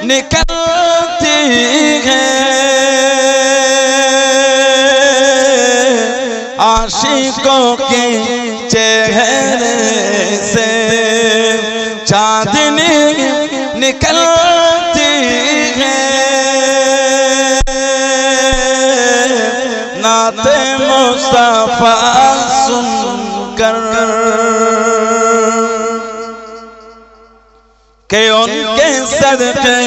निकलती है आशिकों के चेहरे से चांदनी निकलती है नाते मुस्तफा सुनकर के उनके सदके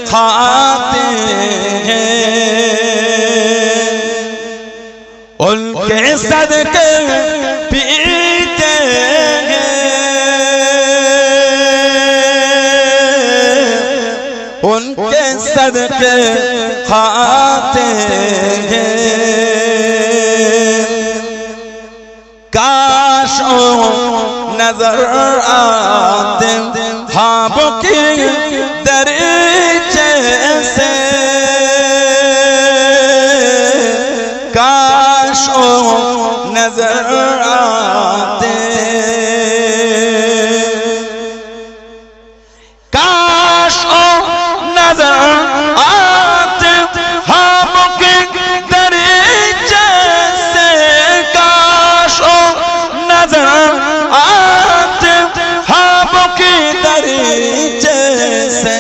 खाते हैं उनके सदके पीते हैं उनके सदके खाते हैं काश नजर आते ख्वाबों की दरीचे से काश नजर आते काश नजर आते ख्वाबों की दरीचे से काश नजर आते ख्वाबों की दरीचे से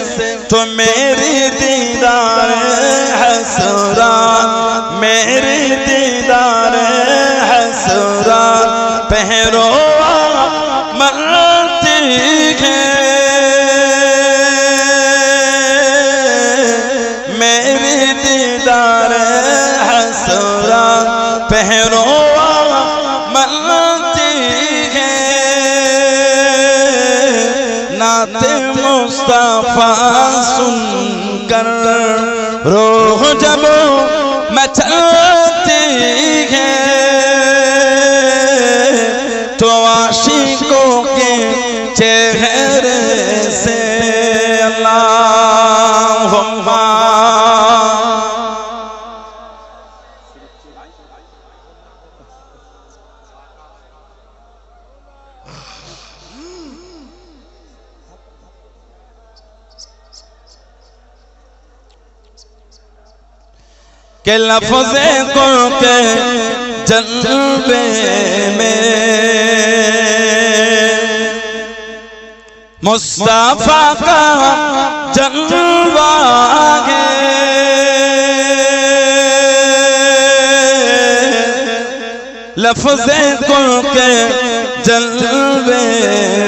तो मेरी दीदार हसरात मेरी दीदार हसरात पहरो मरती है मेरी दीदार हसरात पहरो मरती है नाते मुस्तफा सुनकर रूह जब मचलती है तो आशिकों के चेहरे से अल्लाहुम्मा के लफ्ज़े को के जलवे में मुस्तफा का जलवा है लफ्ज़े को के जलवे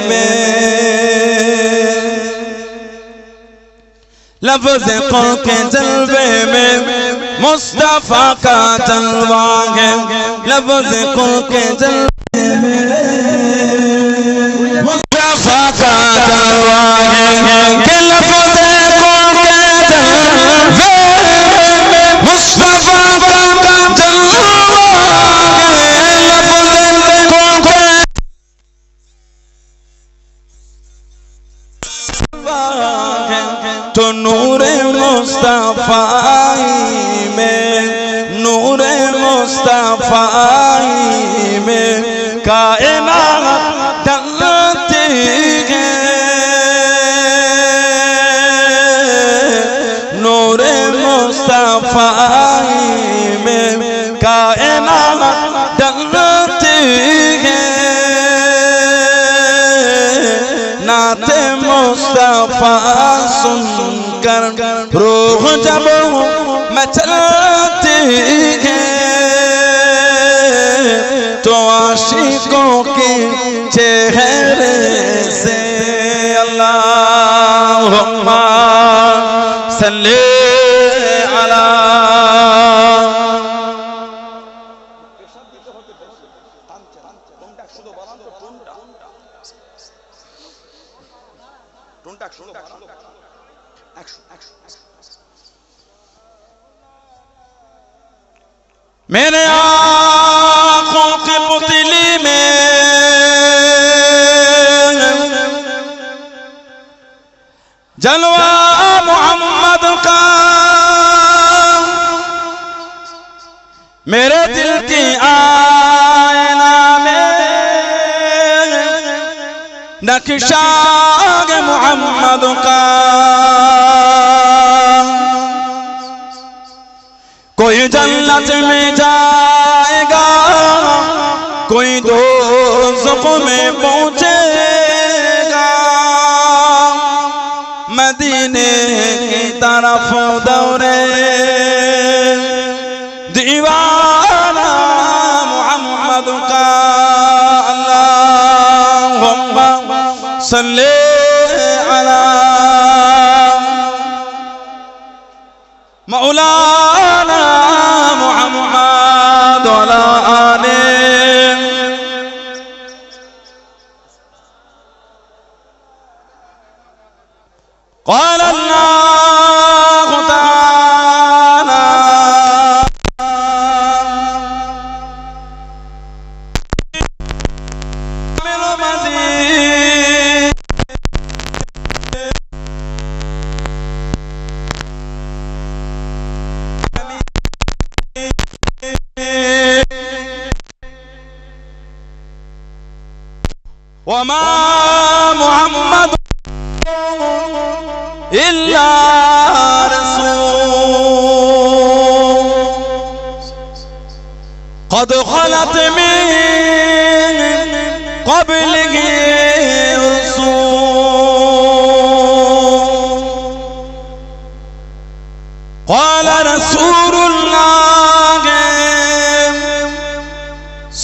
में लफ्ज़े को के जलवे में मुस्तफा का जलवा है लफ्ज़ कुल के जलवे में मुस्तफा का जलवा है कि लफ्ज़ कुल के जलवे में मुस्तफा का जलवा है लफ्ज़ कुल के जलवा है तो नूरे मुस्तफा नूरे मुस्तफा में कायनात ढलती है नूरे मुस्तफा में कायनात ढलती है नाते मुस्तफा सुनकर रूह जब मचलती है तो आशिकों के चेहरे से अल्लाहुम्मा सल्ली अला मेरे आँखों की पुतली में जलवा मोहम्मद का मेरे दिल की आईना में नक्शा मोहम्मद का जिल्लत में जाएगा, कोई दोज़ख में पहुंचेगा। मदीने की तरफ दौड़े दीवाना मोहम्मद का, अल्लाहुम्मा सल्ले अला मौलाना मुहम्मद वाला आले। क़ाल अल्लाहु तआला मिल मज़ीद वमा मुहम्मद इल्ला रसूल क़द ख़लत मिन क़ब्लिही रसूल। क़ाल रसूलुल्लाह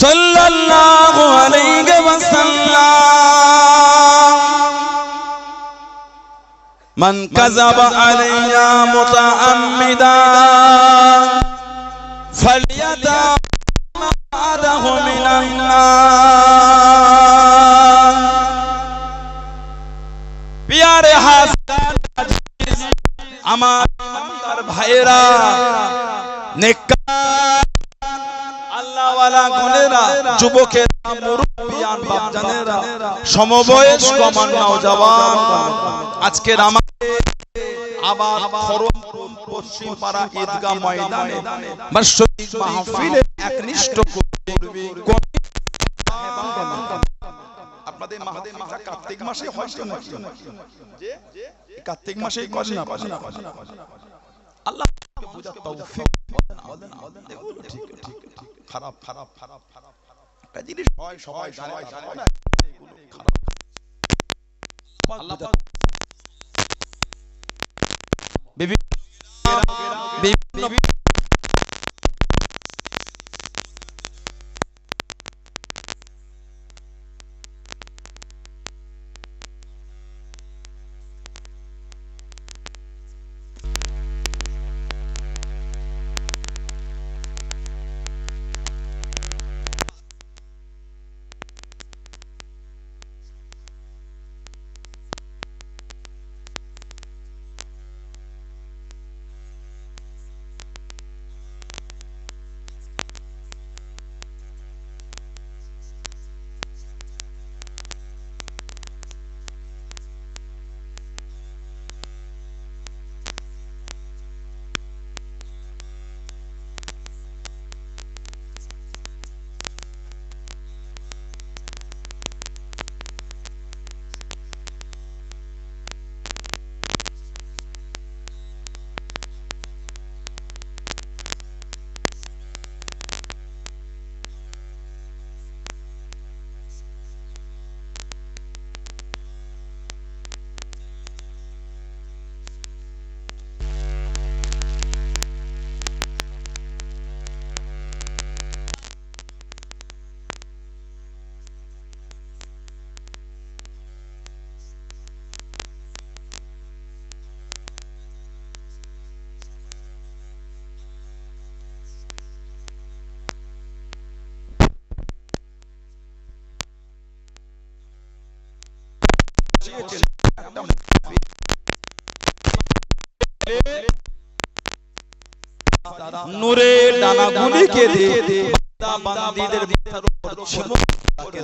सल्लल्लाहु अलैहि वसल्लम मन कज़ब अलैया मुतअम्मिदन फलियतबअहु मिनन नार। प्यारे हाज़िर আমার ভাইরা, নেককার আল্লাহ ওয়ালা গুণেরা, যুবকেরা, মুরব্বিয়ান বাপজানেরা, সমবয়স্ক নওজওয়ান, আজকের আমাদের আবার খরমপুর পশ্চিম পাড়া ঈদগাহ ময়দানে বার্ষিক মাহফিলে একনিষ্ঠ কর্মী আপনাদের মাহফিলটা কার্তিক মাসে হয় নাকি? যে কার্তিক মাসেই করে না? আল্লাহ বুঝার তৌফিক বলেন। ঠিক খারাপ খারাপ খারাপ খারাপ একটা জিনিস হয়, সবাই জানে না এগুলো খারাপ। আল্লাহ বিভিন্ন নূরে ডানাগুলিকে দিয়ে বান্দাবান্দীদের মাথার উপর ছিমকে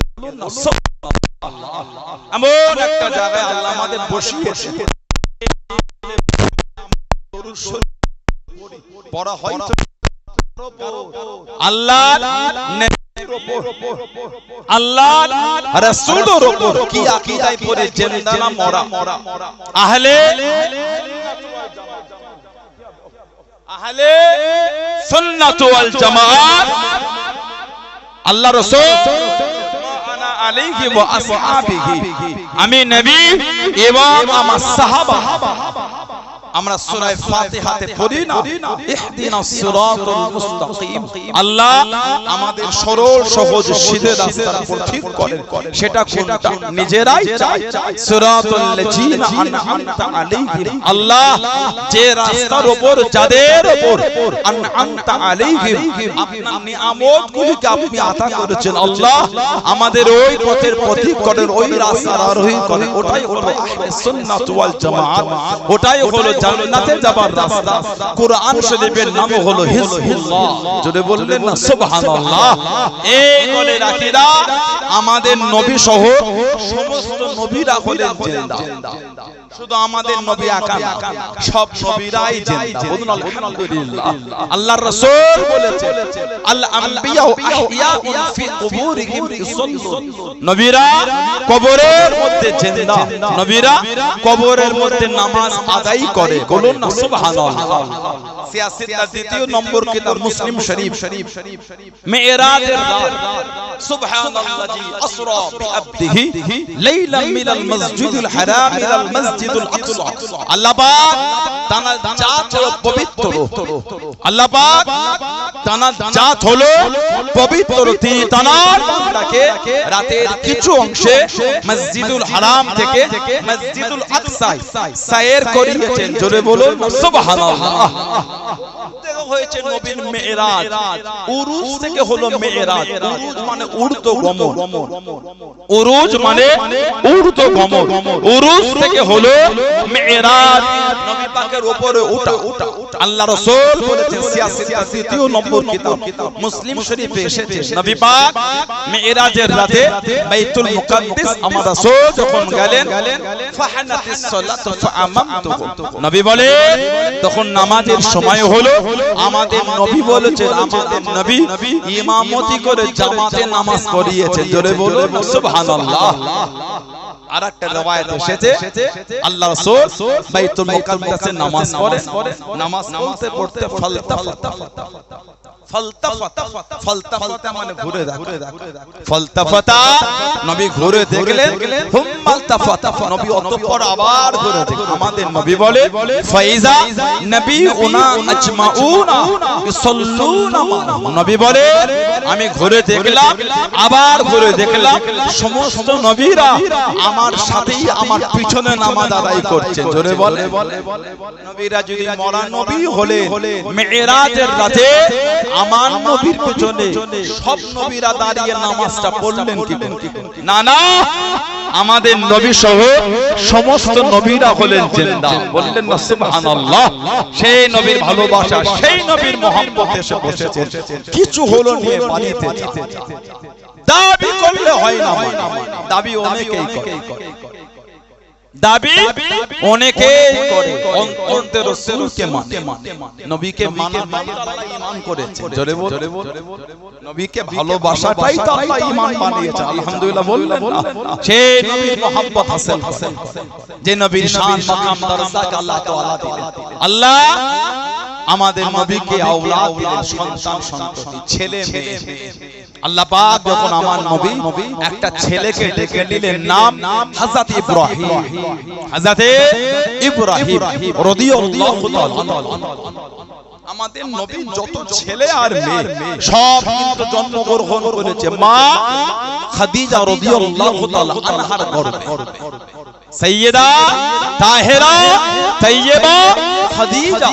এমন একটা জায়গায় আল্লাহ আমাদের বসিয়েছে, পড়া হয় আল্লাহ আল্লাহ রাসূলের উপর কি আকীদায় পড়ে জিন্দা না মরা আহলে আহলে সুন্নাত ওয়াল জামাত আল্লাহ রাসূল আনা আলাইহি ওয়া আসহাবিহি আমি নবী এবং আমার সাহাবা আমরা সূরা ফাতিহাতে পড়ি না ইহদিনাস সিরাতাল মুস্তাকিম আল্লাহ আমাদের সরল সহজ সিধে রাস্তার উপর ঠিক করেন সেটা কোনটা নিজেরাই চাই সিরাতাল লাযিনা আনআমতা আলাইহিম আল্লাহ যে রাস্তার উপর যাদের উপর আনআমতা আলাইহিম আপনার নিয়ামতগুলিকে আপনি আতা করেছেন আল্লাহ আমাদের ওই পথের পথিক করেন ওই রাস্তার আরোহী করেন ওটাই হলো আহলে সুন্নাত ওয়াল জামাত ওটাই হলো জান্নাতে যাবার রাস্তা কুরআন শরীফের নাম হলো হিজবুল্লাহ যদি বললেন না সুবহানাল্লাহ এই বলে রাখিরা আমাদের নবী সহ সমস্ত নবীরা হলেন জিন্দা শুধু আমাদের নবী একা না সব নবীরাই জিন্দা বলুন আলহামদুলিল্লাহ আল্লাহর রাসূল বলেছেন আল আম্বিয়া আহইয়াউন ফি কুবুরিহিম ইউসাল্লুন নবীরা কবরের মধ্যে জিন্দা নবীরা কবরের মধ্যে নামাজ আদায় করে বলুন না সুবহানাল্লাহ সিয়াসিতার দ্বিতীয় নম্বর কিতাব মুসলিম শরীফ মেরাজের রাত সুবহানাল্লাহি আসরা বিআবদিহি লাইলাম মিনাল মসজিদুল হারাম ইলাল মসজিদুল আকসা আল্লাহ পাক তানার জাত হলো পবিত্র আল্লাহ পাক তানার জাত হলো পবিত্র তিনি তানার বান্দাকে রাতের কিছু অংশে মসজিদুল হারাম থেকে মসজিদুল আকসা সায়ের করিয়েছেন জোরে বলুন সুবহানাল্লাহ হয়েছে নবীর মেরাজ উরুজ থেকে হলো মেরাজ উরুজ মানে ঊর্ধ্বগমন উরুজ মানে ঊর্ধ্বগমন উরুজ থেকে হলো মেরাজ নবী পাকের উপরে ওঠা আল্লাহ রাসূল বলেছেন সিয়াসিতার দ্বিতীয় নম্বর কিতাব মুসলিম শরীফে এসেছে নবী পাক মেরাজের রাতে বাইতুল মুকাদ্দাস আমার রাসূল যখন গেলেন ফাহানাতিস সালাতু ফাআমামতুহু নবী বলে তখন নামাজের সময় হলো আমাদের নবী বলেছেন আমাদের নবী ইমামতি করে জামাতে নামাজ পড়িয়েছেন জোরে বলুন সুবহানাল্লাহ আরেকটা রওয়ায়াত এসেছে আল্লাহ রাসূল বাইতুল মুকাদ্দাসে নামাজ পড়েন নামাজ পড়তে ফালতাফাতা মানে ঘুরে ফালতাফাতা নবী ঘুরে দেখলেন হুম্মালতাফাতা নবী অতঃপর আবার ঘুরে দেখলেন আমাদের নবী বলে ফাইজা নবিউনা আজমাউনা ইসাল্লুনা নবী বলে আমি ঘুরে দেখলাম আবার ঘুরে দেখলাম সমস্ত নবীরা আমার সাথেই আমার পিছনে নামাজ আদায় করছে জোরে বলে নবীরা যদি মরা নবী হলে মেরাজের রাতে আমার নবীর পিছনে সব নবীরা দাঁড়িয়ে নামাজটা পড়লেন কি না না আমাদের নবী সহ সমস্ত নবীরা হলেন জিন্দা বললেন না সুবহানাল্লাহ সেই নবীর ভালোবাসা সেই নবীর মহব্বতে এসে বসেছে কিছু হলো নিয়ে বাড়িতে দাবি করলে হয় না দাবি অনেকেই করে দাবি অনেকেই করে অন্তরে রাসূলকে মানে নবীকে মানার মানে আল্লাহ ঈমান করেছে জোরে বল নবীকে ভালোবাসাটাই তো আল্লাহ ঈমান বানিয়েছে আলহামদুলিল্লাহ বললেন না সেই নবীর মহব্বত হাসিল যে নবীর শান মাকাম দরজাকে আল্লাহ তাআলা দিলেন আল্লাহ আমাদের নবীকে আওলাদ দিলেন সন্তান সন্ততি ছেলে মেয়ে আল্লাহ পাক যখন আমার নবী একটা ছেলেকে ডেকে নিলেন নাম হযরত ইব্রাহিম রাদিয়াল্লাহু তাআলা আমাদের নবী যত ছেলে আর মেয়ে সব কিন্তু জন্মগ্রহণ করেছে মা খাদিজা রাদিয়াল্লাহু তাআলা আনহার গর্ভে সাইয়্যিদা তাহেরা তাইয়্যিবা খাদিজা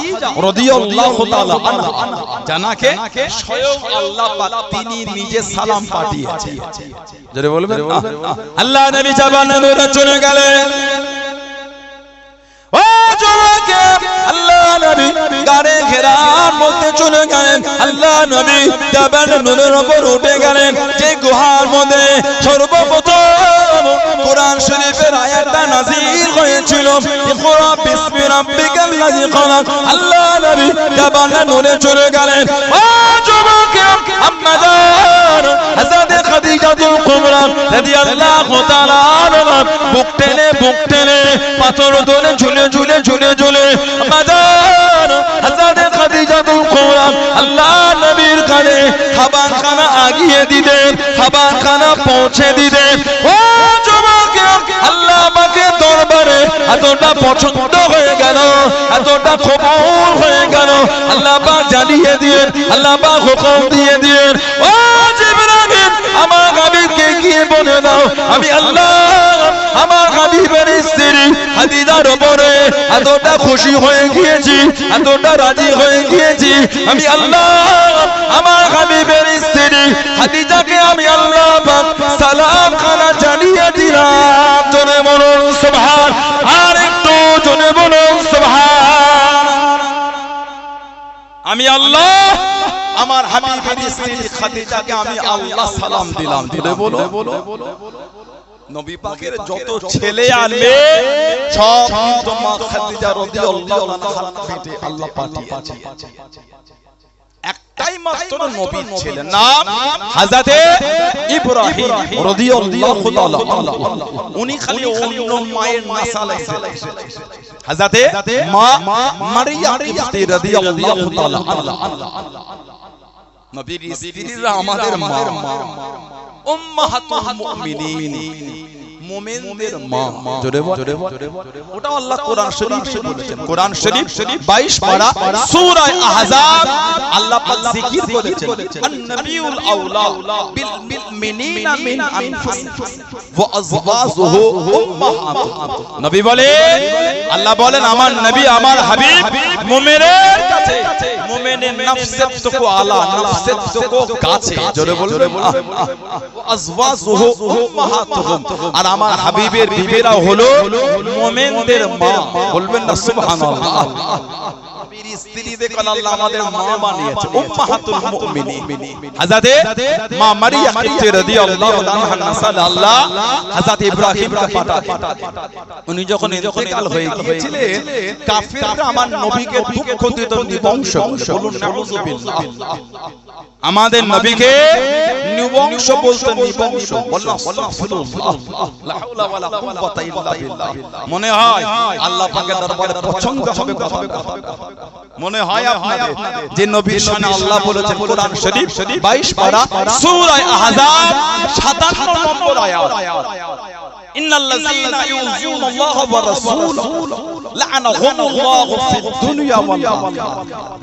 রাদিয়াল্লাহু তাআলা আনহা জানাকে স্বয়ং আল্লাহ পাক তিনি নিজে সালাম পাঠিয়েছেন জোরে বলবেন আল্লাহ নবী জাবানে নূরে চলে গেলেন ও জোয়াকে আল্লাহ নবী গাড়ে ঘেরার মধ্যে চলে গেলেন আল্লাহ নবী জাবানে নূরের উপর উঠে গেলেন যে গুহার মধ্যে সর্বপ্রথম কোরআন শরীফের আয়াতটা নাযিল হয়েছিল ইকরা বিসমি রাব্বিকাল্লাযী খালাক আল্লাহ নবী জাবানে নূরে চলে গেলেন ও জোয়াকে আম্মাদার হযরত খাদিজাতুল কুবরা রাদিয়াল্লাহু তাআলা আনহা বুক টেনে পাথর ধরে ঝুলে মাদার হযরত খাদিজা খাবারখানা আগিয়ে দিতেন, খাবারখানা পৌঁছে দিতেন। ও যুবক, আল্লাহ পাকের দরবারে এতটা পছন্দ হয়ে গেল, এতটা কবুল হয়ে গেল। আল্লাহ পাক জানিয়ে দিয়েন, আল্লাহ পাক হুকুম দিয়ে দিয়েন, ও জিবরাইল আমার হাবিবকে গিয়ে বলে দাও আমি আল্লাহ আমার হাবিবের স্ত্রী খাদিজার উপরে এতটা খুশি হয়ে গিয়েছি, এতটা রাজি হয়ে গিয়েছি। আমি আল্লাহ আমার হাবিবের স্ত্রী খাদিজাকে আমি আল্লাহ পাক সালাম খানা জানিয়ে দিলাম। জোরে বলুন সুবহান, আর একটু জোরে বলুন সুবহান। আমি আল্লাহ আমার হাবিবের স্ত্রী খাদিজাকে আমি আল্লাহ সালাম দিলাম। জোরে বলো। নবী পাকের যত ছেলে আর মেয়ে সব কিন্তু মা খাদিজা রাদিয়াল্লাহু আনহার পেটে আল্লাহ পাঠিয়েছে। একটাই মাত্র নবীর ছেলে, নাম হযরতে ইব্রাহিম রাদিয়াল্লাহু তাআলা। উনি খালি অন্য মায়ের নাসাল এসেছে। হযরতে মা মারিয়াম রাদিয়াল্লাহু তাআলা। নবীর স্ত্রীরা আমাদের মা, উম্মাহাতুল মুমিনিন, মুমিনদের মা। জোরে বল। ওটা আল্লাহ কোরআন শরীফে বলেছেন। কোরআন শরীফ 22 পারা সূরা আহজাব আল্লাহ পাক জিকির করেছেন, আন-নাবিয়ুল আউলা বিল মুমিনিনা মিন আনফুসিহিম ওয়া আযওয়াজুহু উম্মাহাতুহুম। নবী বলেন, আল্লাহ বলেন আমার নবী আমার হাবিব মুমিনের কাছে, মুমিনের নফসের থেকে আলা, নফসের থেকে কাছে। জোরে বলবেন আযওয়াজুহু উম্মাহাতুহুম। আর আমার হাবিবের বিবিরা হলো মুমিনদের মা। বলবেন না সুবহানাল্লাহ। নবীর স্ত্রীদের আল্লাহ আমাদের মা বানিয়েছে, উম্মাহাতুল মুমিনিন। হযরতে মা মারিয়াম রাদিয়াল্লাহু আনহা নাসাল আল্লাহ হযরত ইব্রাহিমকে পাঠালেন। উনি যখন ইন্তেকাল হয়ে গিয়েছিলেন, কাফিররা আমার নবীকে দুঃখ দিত, নিবংশ। বলুন নাউযুবিল্লাহ। আমাদের নবীকে নিবংশ বলতেন, নিবংশ। বলুন আস্তাগফিরুল্লাহ, লা হাওলা ওয়ালা কুওয়াতা ইল্লা বিল্লাহ। মনে হয় আল্লাহ পাকের দরবারে পছন্দ হবে কথা। মনে হয় আপনাদের যে নবীর শানে আল্লাহ বলেছেন কোরআন শরীফ 22 পারা সূরা আহজাব 57 নম্বর আয়াত, ইন্নাল্লাযীনা ইউযুনাল্লাহা ওয়া রাসূলাহু লা'নাহুমুল্লাহু ফিদ দুনিয়া ওয়াল আখিরাহ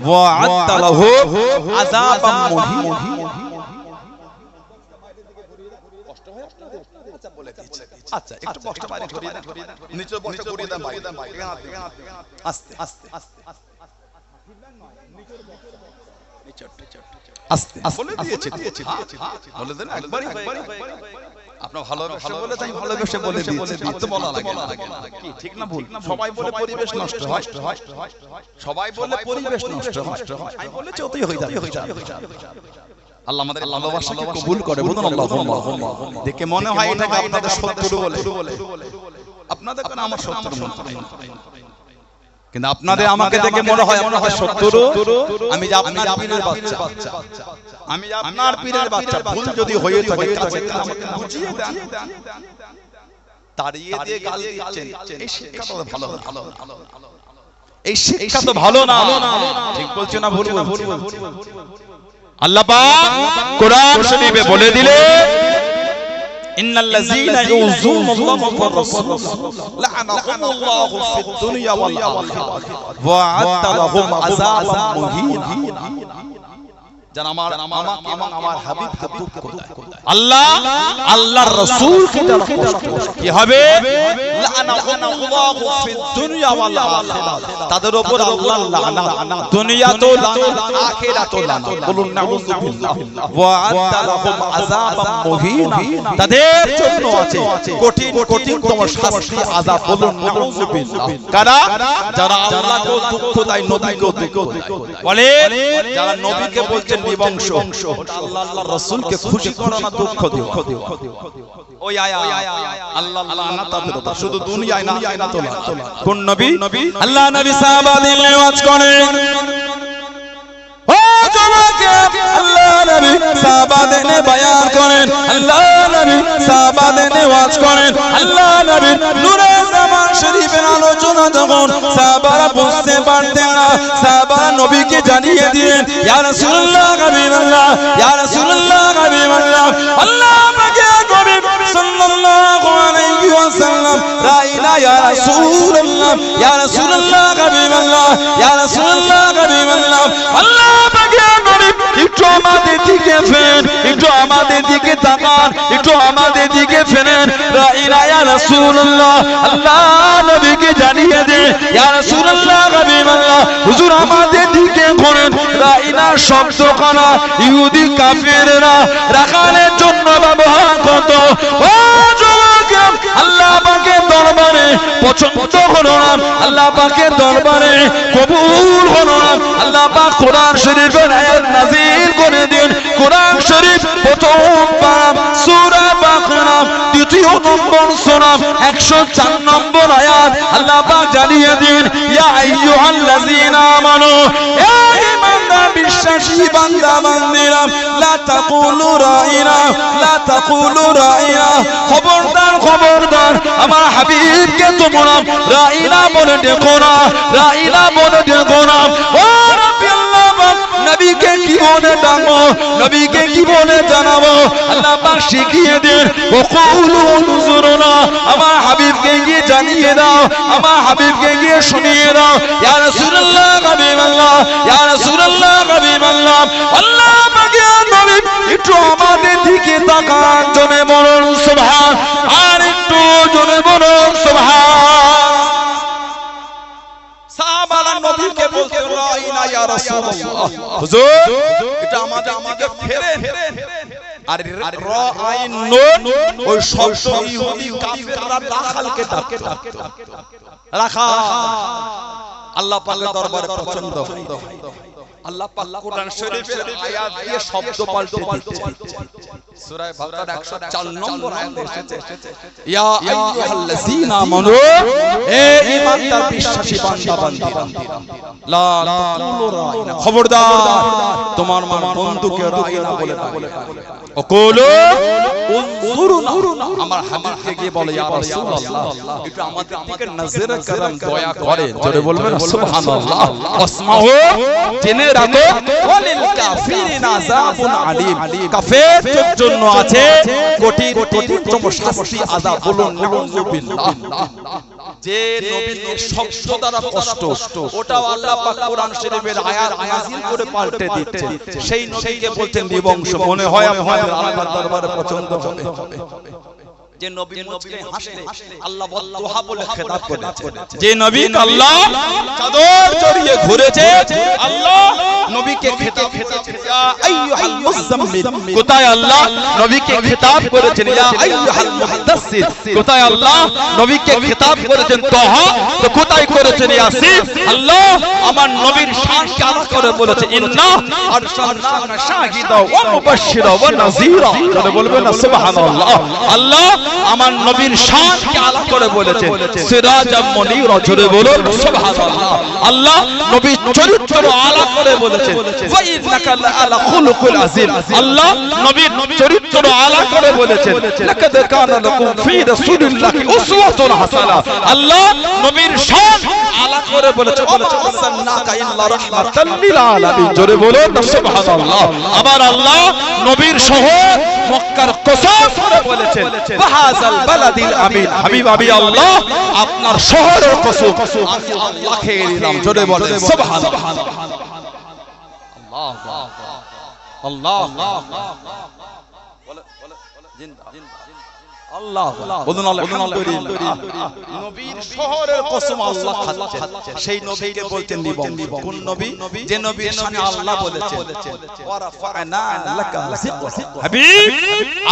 ওয়া আ'আদ্দা লাহুম আযাবাম মুহিন। আচ্ছা একটু বক্সটা বাইরে ধরিয়ে দেন, নিচে বক্সটা ঘুরিয়ে দেন ভাই, আস্তে আস্তে আস্তে আস্তে বলে দিয়েছে, বলে দেন একবারই। আপনার ভালো বলে তাই ভালোবেসে বলে দিয়েছে, আর তো বলা লাগে না। কি ঠিক না ভুল? সবাই বলে পরিবেশ নষ্ট হয়, সবাই বলে পরিবেশ নষ্ট হয়। আমি বলেছি ওতেই হয়ে যাবে। আল্লাহ আমাদের ভালোবাসাকে কবুল করে। বলুন আল্লাহুম্মা। দেখে মনে হয় এটাকে আপনাদের শত্রু বলে, আপনাদের কেন আমার শত্রু মনে হয়, কিন্তু আপনাদের আমাকে দেখে মনে হয় আপনাদের শত্রু। আমি যে আপনার পীরের বাচ্চা, আমি আপনার পীরের বাচ্চা, ভুল যদি হয়ে থাকে কাছে আমাকে বুঝিয়ে দেন, তাড়িয়ে দিয়ে গাল দিচ্ছেন, এই শিক্ষা তো ভালো না, এই শিক্ষা তো ভালো না। ঠিক বলছি না ভুল বলছি? আল্লাহ পাক কোরআন শরীফে বলে দিলে, ইন্নাল্লাযীনা ইউযুনাল্লাহা ওয়া রাসূলাহু লা'নাহুমুল্লাহু ফিদ দুনিয়া ওয়াল আখিরাহ ওয়া আ'আদ্দা লাহুম আযাবাম মুহিন। যারা আমাকে এবং আমার হাবিবকে দুঃখ দেয়, আল্লাহ আল্লাহর রাসূলকে যারা কষ্ট দেয়, কি হবে? লা'নাহুমুল্লাহু ফিদ দুনিয়া ওয়াল আখিরাহ। তাদের উপর আল্লাহর লানাত, দুনিয়াতেও লানাত, আখিরাতেও লানাত। বলুন নাউযুবিল্লাহ। ওয়া আ'আদ্দা লাহুম আযাবাম মুহিন। তাদের জন্য আছে কঠিন কঠিনতম শাস্তি, আযাব। বলুন নাউযুবিল্লাহ। কারা? যারা আল্লাহকে দুঃখ দেয়, নবীকে দুঃখ দেয়। বলে যারা নবীকে বলছেন নিবংশ, আল্লাহ আল্লাহর রাসূলকে খুশি করো না, দুঃখ দিও। ওই আয়াত আল্লাহ লানাত তাদের উপর, শুধু দুনিয়ায় না, আখিরাতেও লানাত। কোন নবী? আল্লাহ নবী সাহাবাদের ওয়াজ করেন, ও জমাকে আল্লাহ নবী সাহাবাদের বয়ান করেন, আল্লাহ নবী সাহাবাদের ওয়াজ করেন। আল্লাহ নবী নূরে জামান শরীফের আলোচনা যখন সাহাবারা বুঝতে পারতেন না, সাহাবারা নবীকে জানিয়ে দিলেন ইয়া রাসূলুল্লাহ হাবিবাল্লাহ ইয়া রাসূলুল্লাহ হাবিবাল্লাহ আল্লাহ পাকে নবী সাল্লাল্লাহু আলাইহি ওয়াসাল্লাম লা ইলাহা ইয়া রাসূলুল্লাহ ইয়া রাসূলুল্লাহ হাবিবাল্লাহ ইয়া রাসূলুল্লাহ হাবিবাল্লাহ আল্লাহ পাকে নবী একটু আমাদের দিকে ফেরেন একটু আমাদের দিকে তাকান একটু আমাদের দিকে ফেরেন লা ইলাহা ইয়া রাসূলুল্লাহ আল্লাহ নবীকে জানিয়ে দেন ইয়া রাসূলুল্লাহ হাবিবাল্লাহ হুজুর আমাদের দিকে ঘোরেন লা ইলাহা শব্দখানা ইহুদি কাফেররা রাখালের জন্য ব্যবহার করত ও যুবক আল্লাহ পাকের দরবারে পছন্দ হলো না আল্লাহ পাকের দরবারে কবুল হলো না আল্লাহ পাক কোরআন শরীফের আয়াত নাযিল করে দেন কোরআন শরীফ প্রথম পারা সূরা বাকারা দ্বিতীয় নম্বর সূরা 104 নম্বর আয়াত আল্লাহ পাক জানিয়ে দেন ইয়া আইয়ুহাল্লাযীনা আমানু হে ঈমানদার বিশ্বাসী বান্দা বান্দিরা লা তাকুলু রাইনা লা তাকুলু রাইনা খবরদার খবরদার আমার হাবিবকে তোমরা রাইনা বলে ডেকো না রাইনা বলে ডেকো না ও রাব্বি আল্লাহ নবীকে কি বলে ডাকবো নবীকে কি বলে জানাবো আল্লাহ পাক শিখিয়ে দেন ওকুলু উনজুরুনা আমার হাবিবকে গিয়ে জানিয়ে দাও আমার হাবিবকে গিয়ে শুনিয়ে দাও ইয়া রাসূলুল্লাহ হাবিবাল্লাহ ইয়া রাসূলুল্লাহ হাবিবাল্লাহ আল্লাহ পাকে নবী একটু আমাদের দিকে তাকান জনে বলুন সুবহান আর একটু জনে বলুন সুবহান সাহাবারা নবীকে বলতে রাইনা ইয়া রাসূলুল্লাহ হুজুর এটা আমাদের ফেরেন আর রাইন ওই শব্দ ইহুদি কাফেররা রাখালকে ডাকে রাখা আল্লাহ পাকের দরবারে পছন্দ আল্লাহ পাক কোরআন শরীফের আয়াত দিয়ে শব্দ পাল্টে দিচ্ছে সূরা বাকারা 104 নম্বর আয়াতে এসেছে ইয়া আইয়ুহাল্লাযীনা আমানু হে ঈমানদার বিশ্বাসী বান্দা বান্দীরা লা তাকুলু রাইনা খবরদার তোমার বন্ধুকে রাইনা বলে না ওকুলু উনজুরুনা আমার হাবিবকে গিয়ে বলে ইয়া রাসূলুল্লাহ একটু আমাদের দিকে নজর করম দয়া করে জোরে বলবেন সুবহানাল্লাহ আসমাউ জেনে রাখো ওয়ালিল কাফিরিনা আযাবুন আলীম কাফেরদের জন্য আছে কোটি কোটিতম শাস্তি আযাব বলুন নাউযুবিল্লাহ যে নবীর শব্দ দ্বারা কষ্ট ওটাও আল্লাহ পাক কোরআন শরীফের আয়াত নাযিল করে পাল্টে দিচ্ছে সেই নবীকে বলতেন নিবংশ মনে হয় আপনাদের আল্লাহর দরবারে পছন্দ হবে যে নবী মুচকে হাসলে আল্লাহ বদদুহা বলে খেতাব করেছে যে নবী আল্লাহ চাদর জড়িয়ে ঘুরেছে আল্লাহ নবীকে খেতাব ইয়া আইয়ুহাল মুযাম্মিল কোথায় আল্লাহ নবীকে খেতাব করেছেন ইয়া আইয়ুহাল মুহাদ্দাসির কোথায় আল্লাহ নবীকে খেতাব করেছেন তাহা তো কোথায় করেছেন ইয়াসিন আল্লাহ আমার নবীর শানকে আলাদা করে বলেছে ইন্না আরসালনাকা শাহিদা ওয়া মুবাশশিরা ওয়া নাযীরা করে বলবেন না সুবহানাল্লাহ আল্লাহ আমার নবীর শানকে আলাদা করে বলেছেন সিরাজাম মুনীরা জোরে বলুন সুবহানাল্লাহ আল্লাহ নবীর চরিত্র আলাদা করে বলেছেন ওয়া ইন্নাকা লাআলা খুলুকুল আযীম আল্লাহ নবীর চরিত্র আলাদা করে বলেছেন লাকাদ কানা লাকুম ফি রাসূলিল্লাহি উসওয়াতুন হাসানাহ আল্লাহ নবীর শান আলাদা করে বলেছেন ওয়াসান্নাকা ইল্লা রাহমাতাল লিল আলামিন জোরে বলুন সুবহানাল্লাহ আবার আল্লাহ নবীর শহর মক্কার কসম করে বলেছেন ওয়াহাযাল বালাদিল আমিন হাবিব আবি আল্লাহ আপনার শহরের কসম আমি আল্লাহ খেয়ে নিলাম জোরে বলেন সুবহানাল্লাহ আল্লাহ আল্লাহ আল্লাহ বলুন আলহামদুলিল্লাহ নবীর শহরের কসম আল্লাহ খাচ্ছে সেই নবীকে বলতেন নিবংশ কোন নবী যে নবীর শানে আল্লাহ বলেছেন ওয়া রাফা'না লাকা যিকরা হাবিব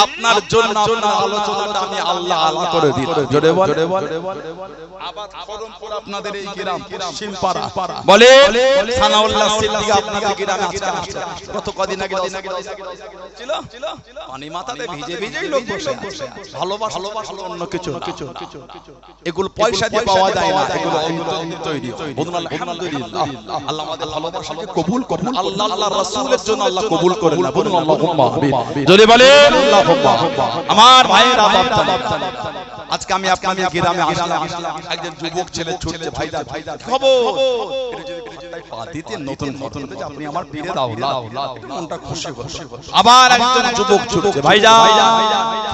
আপনার জন্য আপনার আলোচনাটা আমি আল্লাহ আলা করে দিলাম জোরে বল আবাদ করমপুর আপনাদের এই গ্রাম পশ্চিমপাড়া বলে সানাউল্লাহ সিদ্দিক আপনাদের গ্রামে আজকে আসছে কত কদিন আগে ছিল পানি মাথাতে ভিজে ভিজেই লোক বসে ভালোবাসা অন্য কিছু এগুলো পয়সা দিয়ে পাওয়া যায় না এগুলো অন্তর তৈরি বলুন আলহামদুলিল্লাহ আল্লাহ আমাদের ভালোবাসাকে কবুল করেন আল্লাহ আল্লাহর রাসূলের জন্য আল্লাহ কবুল করেন না বলুন আল্লাহুম্মা আমিন জোরে বলেন আল্লাহুম্মা আমার ভাইরা বাপজান আজকে আমি আপনাদের গ্রামে আসলাম একজন যুবক ছেলে ছুটছে ভাইদা খবর এটা যদি পা দিতে নতুন নতুন যে আপনি আমার পীরে দাও মনটা খুশি হচ্ছে। আবার একজন যুবক ছুটছে, ভাইজান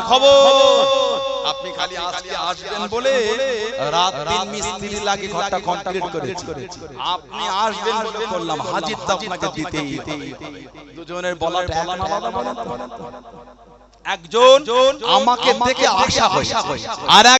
খবর, আপনি খালি আজকে আসবেন বলে রাত দিন মিস্ত্রি লাগে ঘরটা কমপ্লিট করেছি, আপনি আসবেন বলে বললাম, হাজির তো আপনাকে দিতেই। দুজনের বলাটা এক না বাবা, একজন আমাকে দেখে আশা হয় আর